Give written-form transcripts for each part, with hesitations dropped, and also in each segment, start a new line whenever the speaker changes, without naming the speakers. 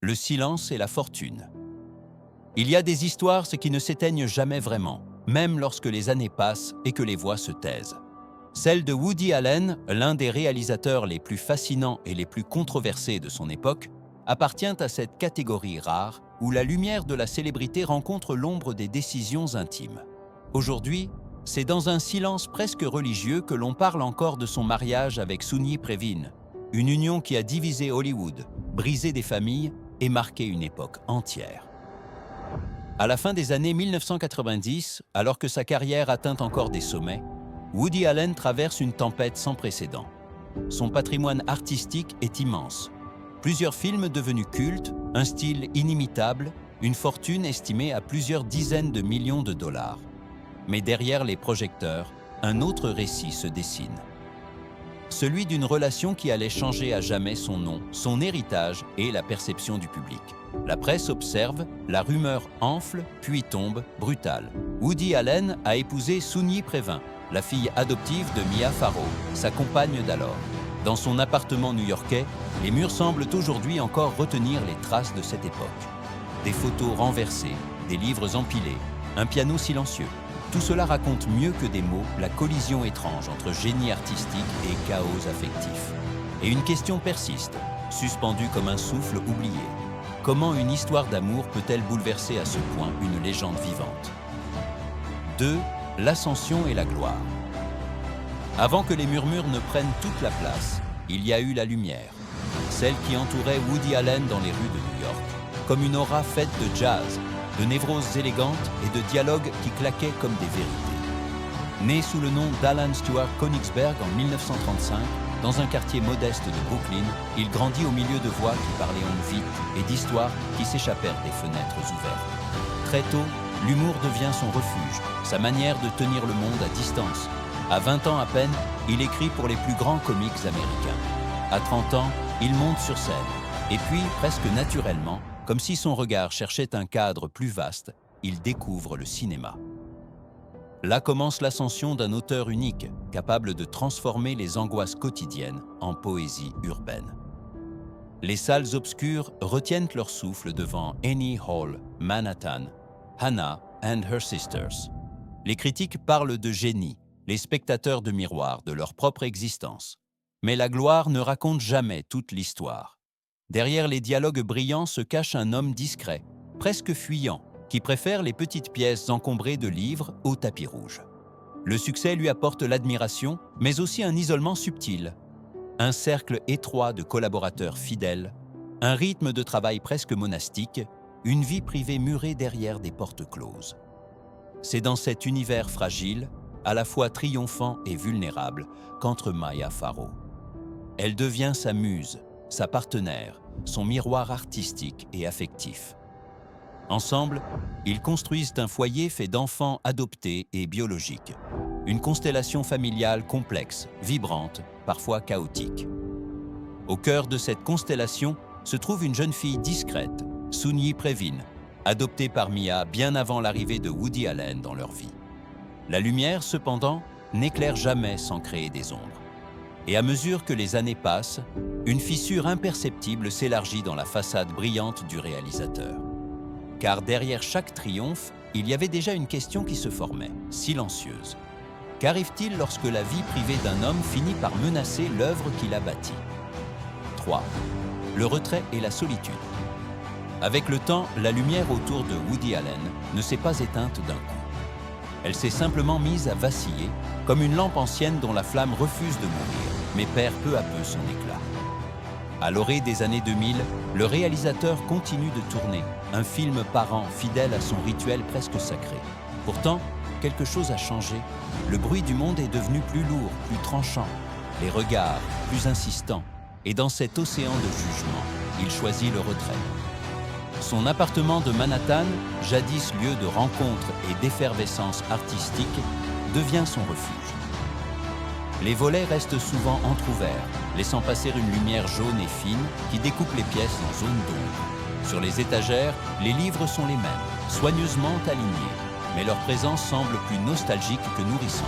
le silence et la fortune. Il y a des histoires qui ne s'éteignent jamais vraiment, même lorsque les années passent et que les voix se taisent. Celle de Woody Allen, l'un des réalisateurs les plus fascinants et les plus controversés de son époque, appartient à cette catégorie rare où la lumière de la célébrité rencontre l'ombre des décisions intimes. Aujourd'hui, c'est dans un silence presque religieux que l'on parle encore de son mariage avec Soon-Yi Previn, une union qui a divisé Hollywood, brisé des familles et marqué une époque entière. À la fin des années 1990, alors que sa carrière atteint encore des sommets, Woody Allen traverse une tempête sans précédent. Son patrimoine artistique est immense. Plusieurs films devenus cultes, un style inimitable, une fortune estimée à plusieurs dizaines de millions de dollars. Mais derrière les projecteurs, un autre récit se dessine. Celui d'une relation qui allait changer à jamais son nom, son héritage et la perception du public. La presse observe, la rumeur enfle, puis tombe, brutale. Woody Allen a épousé Soon-Yi Previn, la fille adoptive de Mia Farrow, sa compagne d'alors. Dans son appartement new-yorkais, les murs semblent aujourd'hui encore retenir les traces de cette époque. Des photos renversées, des livres empilés, un piano silencieux. Tout cela raconte mieux que des mots la collision étrange entre génie artistique et chaos affectif. Et une question persiste, suspendue comme un souffle oublié. Comment une histoire d'amour peut-elle bouleverser à ce point une légende vivante? 2. L'ascension et la gloire. Avant que les murmures ne prennent toute la place, il y a eu la lumière, celle qui entourait Woody Allen dans les rues de New York, comme une aura faite de jazz, de névroses élégantes et de dialogues qui claquaient comme des vérités. Né sous le nom d'Alan Stewart Königsberg en 1935, dans un quartier modeste de Brooklyn, il grandit au milieu de voix qui parlaient vite et d'histoires qui s'échappèrent des fenêtres ouvertes. Très tôt, l'humour devient son refuge, sa manière de tenir le monde à distance. À 20 ans à peine, il écrit pour les plus grands comiques américains. À 30 ans, il monte sur scène. Et puis, presque naturellement, comme si son regard cherchait un cadre plus vaste, il découvre le cinéma. Là commence l'ascension d'un auteur unique, capable de transformer les angoisses quotidiennes en poésie urbaine. Les salles obscures retiennent leur souffle devant Annie Hall, Manhattan, Hannah and Her Sisters. Les critiques parlent de génie, les spectateurs de miroirs de leur propre existence. Mais la gloire ne raconte jamais toute l'histoire. Derrière les dialogues brillants se cache un homme discret, presque fuyant, qui préfère les petites pièces encombrées de livres au tapis rouge. Le succès lui apporte l'admiration, mais aussi un isolement subtil. Un cercle étroit de collaborateurs fidèles, un rythme de travail presque monastique, une vie privée murée derrière des portes closes. C'est dans cet univers fragile, à la fois triomphant et vulnérable, qu'entre Mia Farrow. Elle devient sa muse, sa partenaire, son miroir artistique et affectif. Ensemble, ils construisent un foyer fait d'enfants adoptés et biologiques. Une constellation familiale complexe, vibrante, parfois chaotique. Au cœur de cette constellation se trouve une jeune fille discrète, Soon-Yi Previn, adoptée par Mia bien avant l'arrivée de Woody Allen dans leur vie. La lumière, cependant, n'éclaire jamais sans créer des ombres. Et à mesure que les années passent, une fissure imperceptible s'élargit dans la façade brillante du réalisateur. Car derrière chaque triomphe, il y avait déjà une question qui se formait, silencieuse. Qu'arrive-t-il lorsque la vie privée d'un homme finit par menacer l'œuvre qu'il a bâtie? 3. Le retrait et la solitude. Avec le temps, la lumière autour de Woody Allen ne s'est pas éteinte d'un coup. Elle s'est simplement mise à vaciller, comme une lampe ancienne dont la flamme refuse de mourir, mais perd peu à peu son éclat. À l'orée des années 2000, le réalisateur continue de tourner, un film par an fidèle à son rituel presque sacré. Pourtant, quelque chose a changé. Le bruit du monde est devenu plus lourd, plus tranchant, les regards plus insistants. Et dans cet océan de jugement, il choisit le retrait. Son appartement de Manhattan, jadis lieu de rencontre et d'effervescence artistique, devient son refuge. Les volets restent souvent entr'ouverts, laissant passer une lumière jaune et fine qui découpe les pièces en zones d'ombre. Sur les étagères, les livres sont les mêmes, soigneusement alignés, mais leur présence semble plus nostalgique que nourrissante.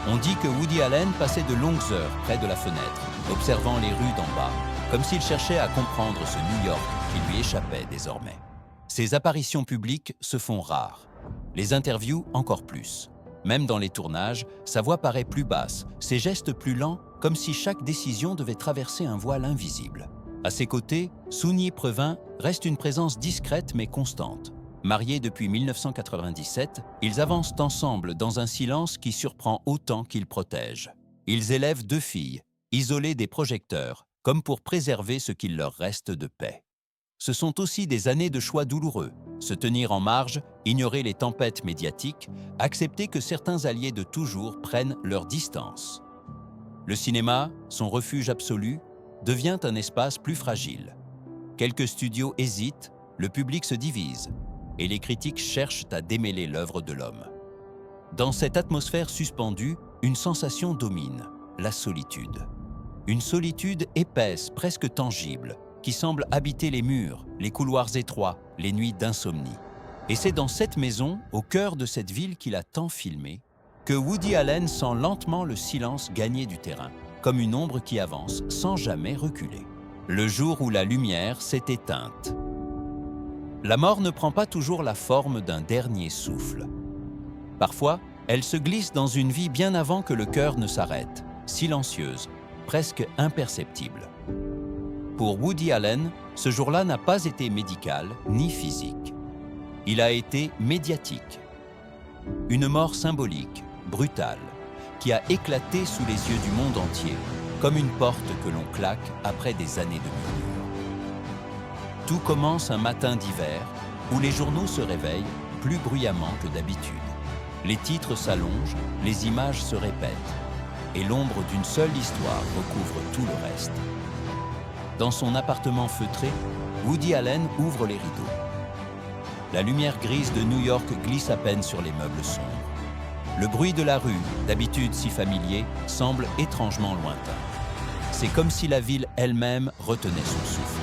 On dit que Woody Allen passait de longues heures près de la fenêtre, observant les rues d'en bas, comme s'il cherchait à comprendre ce New York qui lui échappaient désormais. Ses apparitions publiques se font rares. Les interviews encore plus. Même dans les tournages, sa voix paraît plus basse, ses gestes plus lents, comme si chaque décision devait traverser un voile invisible. À ses côtés, Soon-Yi Previn reste une présence discrète mais constante. Mariés depuis 1997, ils avancent ensemble dans un silence qui surprend autant qu'ils protègent. Ils élèvent 2 filles, isolées des projecteurs, comme pour préserver ce qu'il leur reste de paix. Ce sont aussi des années de choix douloureux. Se tenir en marge, ignorer les tempêtes médiatiques, accepter que certains alliés de toujours prennent leur distance. Le cinéma, son refuge absolu, devient un espace plus fragile. Quelques studios hésitent, le public se divise, et les critiques cherchent à démêler l'œuvre de l'homme. Dans cette atmosphère suspendue, une sensation domine, la solitude. Une solitude épaisse, presque tangible, qui semble habiter les murs, les couloirs étroits, les nuits d'insomnie. Et c'est dans cette maison, au cœur de cette ville qu'il a tant filmé, que Woody Allen sent lentement le silence gagner du terrain, comme une ombre qui avance sans jamais reculer. Le jour où la lumière s'est éteinte. La mort ne prend pas toujours la forme d'un dernier souffle. Parfois, elle se glisse dans une vie bien avant que le cœur ne s'arrête, silencieuse, presque imperceptible. Pour Woody Allen, ce jour-là n'a pas été médical ni physique. Il a été médiatique. Une mort symbolique, brutale, qui a éclaté sous les yeux du monde entier, comme une porte que l'on claque après des années de murmures. Tout commence un matin d'hiver où les journaux se réveillent plus bruyamment que d'habitude. Les titres s'allongent, les images se répètent, et l'ombre d'une seule histoire recouvre tout le reste. Dans son appartement feutré, Woody Allen ouvre les rideaux. La lumière grise de New York glisse à peine sur les meubles sombres. Le bruit de la rue, d'habitude si familier, semble étrangement lointain. C'est comme si la ville elle-même retenait son souffle.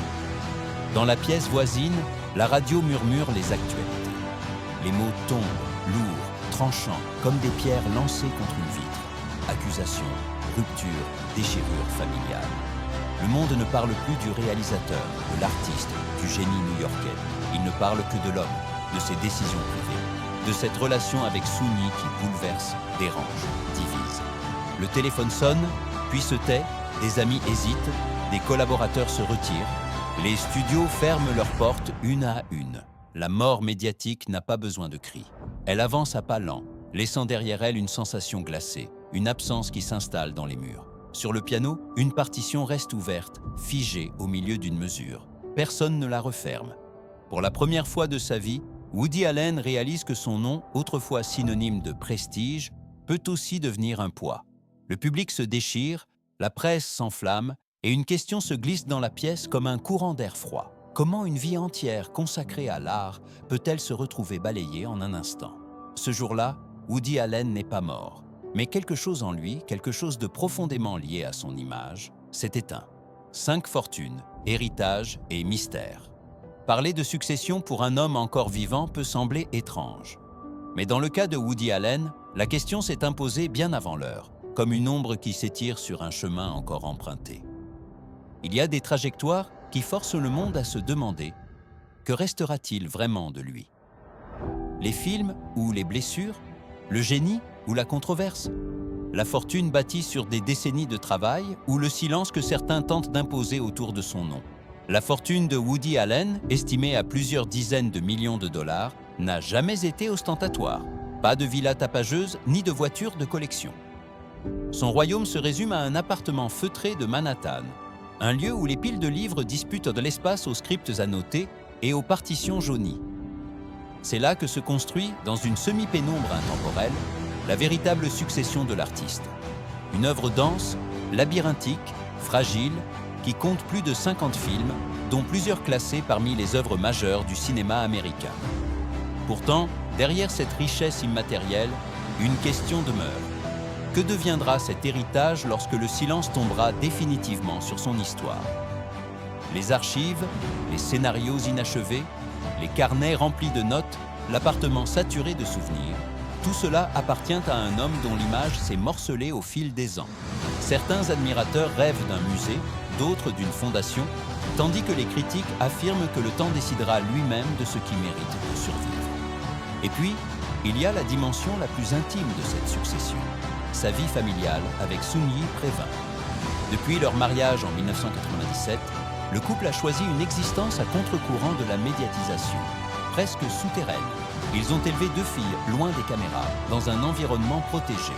Dans la pièce voisine, la radio murmure les actualités. Les mots tombent, lourds, tranchants, comme des pierres lancées contre une vitre. Accusations, ruptures, déchirures familiales. Le monde ne parle plus du réalisateur, de l'artiste, du génie new-yorkais. Il ne parle que de l'homme, de ses décisions privées, de cette relation avec Soon-Yi qui bouleverse, dérange, divise. Le téléphone sonne, puis se tait, des amis hésitent, des collaborateurs se retirent. Les studios ferment leurs portes une à une. La mort médiatique n'a pas besoin de cris. Elle avance à pas lents, laissant derrière elle une sensation glacée, une absence qui s'installe dans les murs. Sur le piano, une partition reste ouverte, figée au milieu d'une mesure. Personne ne la referme. Pour la première fois de sa vie, Woody Allen réalise que son nom, autrefois synonyme de prestige, peut aussi devenir un poids. Le public se déchire, la presse s'enflamme, et une question se glisse dans la pièce comme un courant d'air froid. Comment une vie entière consacrée à l'art peut-elle se retrouver balayée en un instant? Ce jour-là, Woody Allen n'est pas mort. Mais quelque chose en lui, quelque chose de profondément lié à son image, s'est éteint. 5 fortunes, héritage et mystère. Parler de succession pour un homme encore vivant peut sembler étrange. Mais dans le cas de Woody Allen, la question s'est imposée bien avant l'heure, comme une ombre qui s'étire sur un chemin encore emprunté. Il y a des trajectoires qui forcent le monde à se demander « Que restera-t-il vraiment de lui ?» Les films ou les blessures? Le génie ou la controverse? La fortune bâtie sur des décennies de travail ou le silence que certains tentent d'imposer autour de son nom? La fortune de Woody Allen, estimée à plusieurs dizaines de millions de dollars, n'a jamais été ostentatoire. Pas de villa tapageuse ni de voiture de collection. Son royaume se résume à un appartement feutré de Manhattan, un lieu où les piles de livres disputent de l'espace aux scripts annotés et aux partitions jaunies. C'est là que se construit, dans une semi-pénombre intemporelle, la véritable succession de l'artiste. Une œuvre dense, labyrinthique, fragile, qui compte plus de 50 films, dont plusieurs classés parmi les œuvres majeures du cinéma américain. Pourtant, derrière cette richesse immatérielle, une question demeure. Que deviendra cet héritage lorsque le silence tombera définitivement sur son histoire? Les archives, les scénarios inachevés, les carnets remplis de notes, l'appartement saturé de souvenirs, tout cela appartient à un homme dont l'image s'est morcelée au fil des ans. Certains admirateurs rêvent d'un musée, d'autres d'une fondation, tandis que les critiques affirment que le temps décidera lui-même de ce qui mérite de survivre. Et puis, il y a la dimension la plus intime de cette succession, sa vie familiale avec Sun Yi Prévin. Depuis leur mariage en 1997, le couple a choisi une existence à contre-courant de la médiatisation, presque souterraine. Ils ont élevé 2 filles loin des caméras, dans un environnement protégé,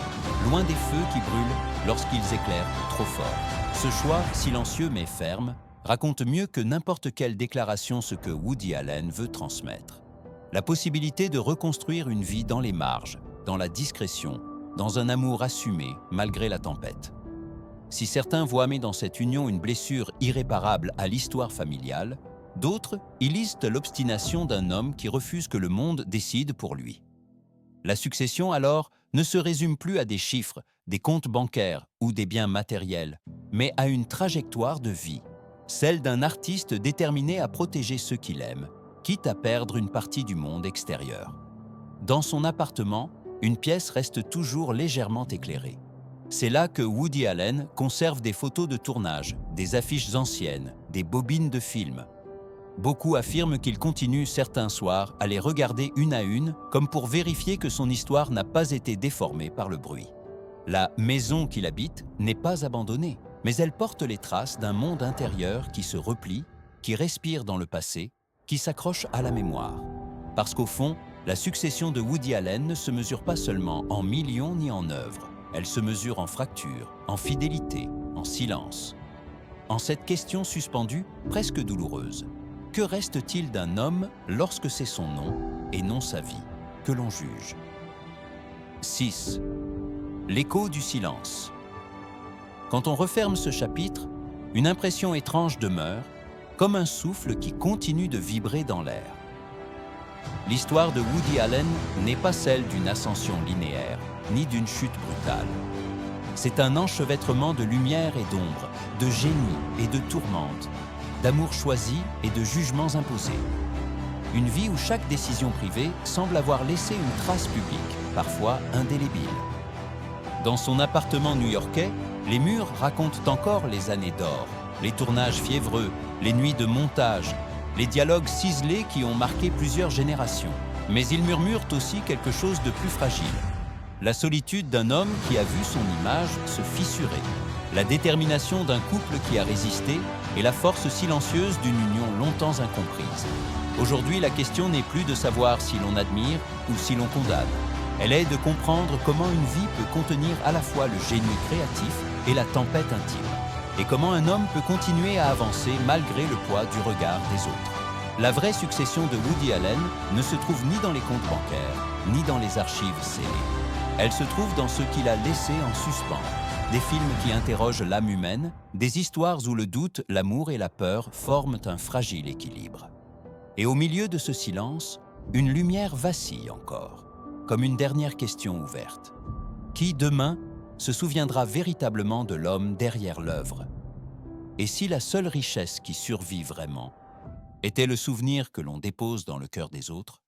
loin des feux qui brûlent lorsqu'ils éclairent trop fort. Ce choix, silencieux mais ferme, raconte mieux que n'importe quelle déclaration ce que Woody Allen veut transmettre. La possibilité de reconstruire une vie dans les marges, dans la discrétion, dans un amour assumé malgré la tempête. Si certains voient mais dans cette union une blessure irréparable à l'histoire familiale, d'autres y lisent l'obstination d'un homme qui refuse que le monde décide pour lui. La succession, alors, ne se résume plus à des chiffres, des comptes bancaires ou des biens matériels, mais à une trajectoire de vie, celle d'un artiste déterminé à protéger ceux qu'il aime, quitte à perdre une partie du monde extérieur. Dans son appartement, une pièce reste toujours légèrement éclairée. C'est là que Woody Allen conserve des photos de tournage, des affiches anciennes, des bobines de films. Beaucoup affirment qu'il continue certains soirs à les regarder une à une, comme pour vérifier que son histoire n'a pas été déformée par le bruit. La maison qu'il habite n'est pas abandonnée, mais elle porte les traces d'un monde intérieur qui se replie, qui respire dans le passé, qui s'accroche à la mémoire. Parce qu'au fond, la succession de Woody Allen ne se mesure pas seulement en millions ni en œuvres. Elle se mesure en fractures, en fidélité, en silence. En cette question suspendue, presque douloureuse, que reste-t-il d'un homme lorsque c'est son nom, et non sa vie, que l'on juge? 6. L'écho du silence. Quand on referme ce chapitre, une impression étrange demeure, comme un souffle qui continue de vibrer dans l'air. L'histoire de Woody Allen n'est pas celle d'une ascension linéaire, ni d'une chute brutale. C'est un enchevêtrement de lumière et d'ombre, de génie et de tourmente, d'amour choisi et de jugements imposés. Une vie où chaque décision privée semble avoir laissé une trace publique, parfois indélébile. Dans son appartement new-yorkais, les murs racontent encore les années d'or, les tournages fiévreux, les nuits de montage, les dialogues ciselés qui ont marqué plusieurs générations. Mais ils murmurent aussi quelque chose de plus fragile. La solitude d'un homme qui a vu son image se fissurer, la détermination d'un couple qui a résisté et la force silencieuse d'une union longtemps incomprise. Aujourd'hui, la question n'est plus de savoir si l'on admire ou si l'on condamne. Elle est de comprendre comment une vie peut contenir à la fois le génie créatif et la tempête intime, et comment un homme peut continuer à avancer malgré le poids du regard des autres. La vraie succession de Woody Allen ne se trouve ni dans les comptes bancaires, ni dans les archives scellées. Elle se trouve dans ce qu'il a laissé en suspens. Des films qui interrogent l'âme humaine, des histoires où le doute, l'amour et la peur forment un fragile équilibre. Et au milieu de ce silence, une lumière vacille encore, comme une dernière question ouverte. Qui, demain, se souviendra véritablement de l'homme derrière l'œuvre? Et si la seule richesse qui survit vraiment était le souvenir que l'on dépose dans le cœur des autres?